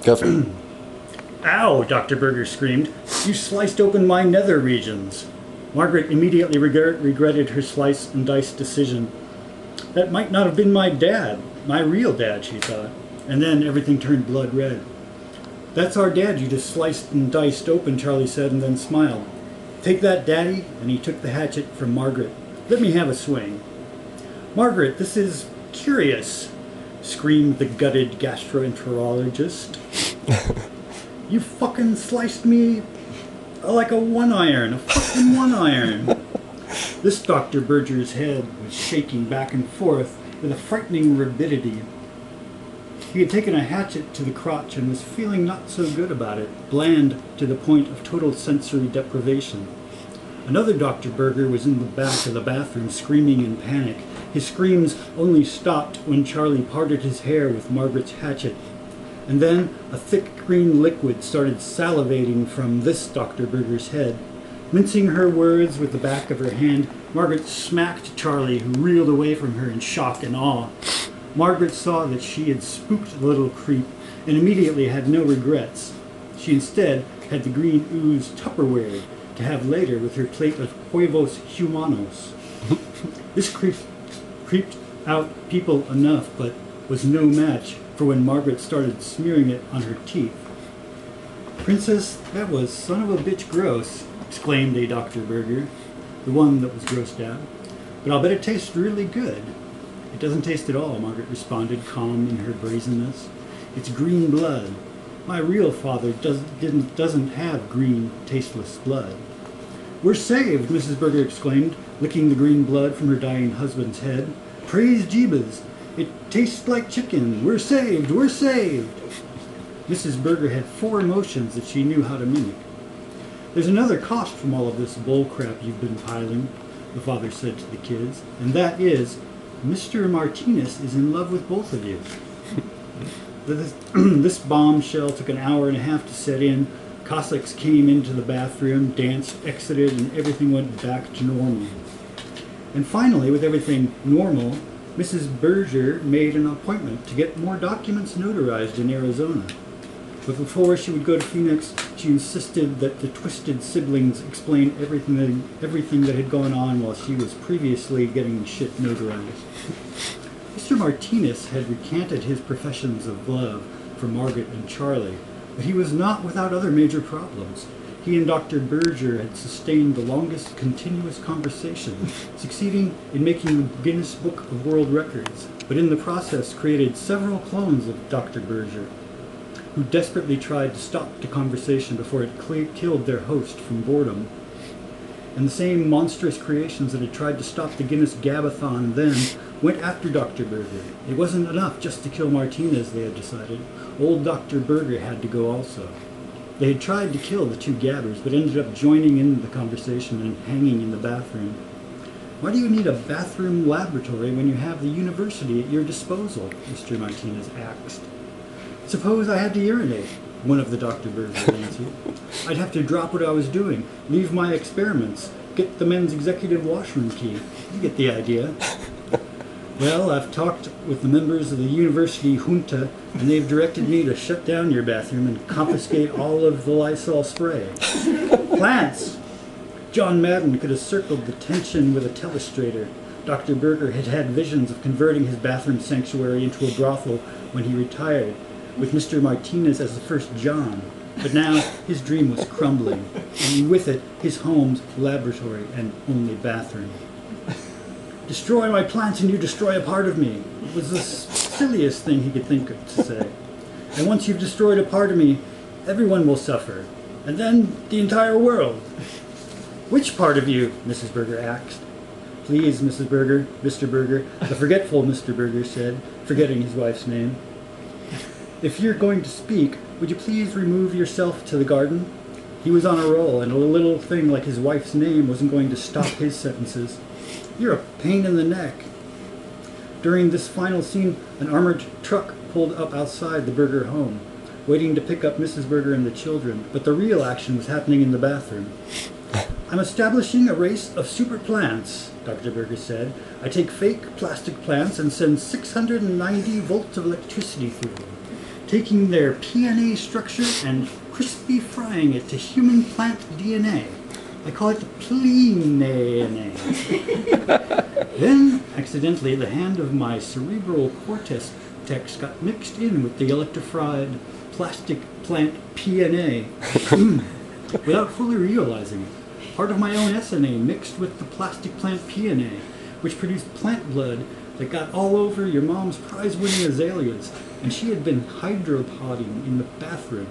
Go for it. Ow, Dr. Berger screamed. You sliced open my nether regions. Margaret immediately regretted her slice and dice decision. That might not have been my dad, my real dad, she thought. And then everything turned blood red. That's our dad you just sliced and diced open, Charlie said, and then smiled. Take that, Daddy, and he took the hatchet from Margaret. Let me have a swing. Margaret, this is curious, screamed the gutted gastroenterologist. You fucking sliced me like a one-iron, a fucking one-iron. This Dr. Berger's head was shaking back and forth with a frightening rapidity. He had taken a hatchet to the crotch and was feeling not so good about it, bland to the point of total sensory deprivation. Another Dr. Berger was in the back of the bathroom screaming in panic. His screams only stopped when Charlie parted his hair with Margaret's hatchet. And then a thick green liquid started salivating from this Dr. Berger's head. Mincing her words with the back of her hand, Margaret smacked Charlie, who reeled away from her in shock and awe. Margaret saw that she had spooked the little creep and immediately had no regrets. She instead had the green ooze Tupperware to have later with her plate of huevos humanos. This creeped out people enough, but was no match for when Margaret started smearing it on her teeth. Princess, that was son of a bitch gross, exclaimed a Dr. Berger, the one that was grossed out. But I'll bet it tastes really good. It doesn't taste at all, Margaret responded, calm in her brazenness. It's green blood. My real father doesn't have green, tasteless blood. We're saved, Mrs. Berger exclaimed, licking the green blood from her dying husband's head. Praise Jeebus! It tastes like chicken. We're saved! We're saved! Mrs. Berger had 4 emotions that she knew how to mimic. There's another cost from all of this bull crap you've been piling, the father said to the kids, and that is, Mr. Martinez is in love with both of you. This bombshell took an hour and a half to set in. Cossacks came into the bathroom, danced, exited, and everything went back to normal. And finally, with everything normal, Mrs. Berger made an appointment to get more documents notarized in Arizona. But before she would go to Phoenix, she insisted that the twisted siblings explain everything that had gone on while she was previously getting shit notarized. Mr. Martinez had recanted his professions of love for Margaret and Charlie, but he was not without other major problems. He and Dr. Berger had sustained the longest continuous conversation, succeeding in making the Guinness Book of World Records, but in the process created several clones of Dr. Berger, who desperately tried to stop the conversation before it killed their host from boredom. And the same monstrous creations that had tried to stop the Guinness Gabathon then went after Dr. Berger. It wasn't enough just to kill Martinez, they had decided. Old Dr. Berger had to go also. They had tried to kill the 2 gabbers, but ended up joining in the conversation and hanging in the bathroom. Why do you need a bathroom laboratory when you have the university at your disposal? Mr. Martinez asked. Suppose I had to urinate, one of the Dr. Bergers answered. I'd have to drop what I was doing, leave my experiments, get the men's executive washroom key. You get the idea. Well, I've talked with the members of the university junta, and they've directed me to shut down your bathroom and confiscate all of the Lysol spray. Plants! John Madden could have circled the tension with a telestrator. Dr. Berger had had visions of converting his bathroom sanctuary into a brothel when he retired, with Mr. Martinez as the first John. But now his dream was crumbling, and with it his home's laboratory and only bathroom. Destroy my plants and you destroy a part of me. It was the silliest thing he could think of to say. And once you've destroyed a part of me, everyone will suffer. And then the entire world. Which part of you? Mrs. Berger asked. Please, Mrs. Berger, Mr. Berger, the forgetful Mr. Berger said, forgetting his wife's name. If you're going to speak, would you please remove yourself to the garden? He was on a roll, and a little thing like his wife's name wasn't going to stop his sentences. You're a pain in the neck. During this final scene, an armored truck pulled up outside the Berger home, waiting to pick up Mrs. Berger and the children, but the real action was happening in the bathroom. I'm establishing a race of super plants, Dr. Berger said. I take fake plastic plants and send 690 volts of electricity through them. taking their PNA structure and crisply frying it to human plant DNA. I call it the PLENA. Then, accidentally, the hand of my cerebral cortex got mixed in with the electrified plastic plant PNA without fully realizing it. Part of my own SNA mixed with the plastic plant PNA, which produced plant blood that got all over your mom's prize-winning azaleas, and she had been hydropoding in the bathroom.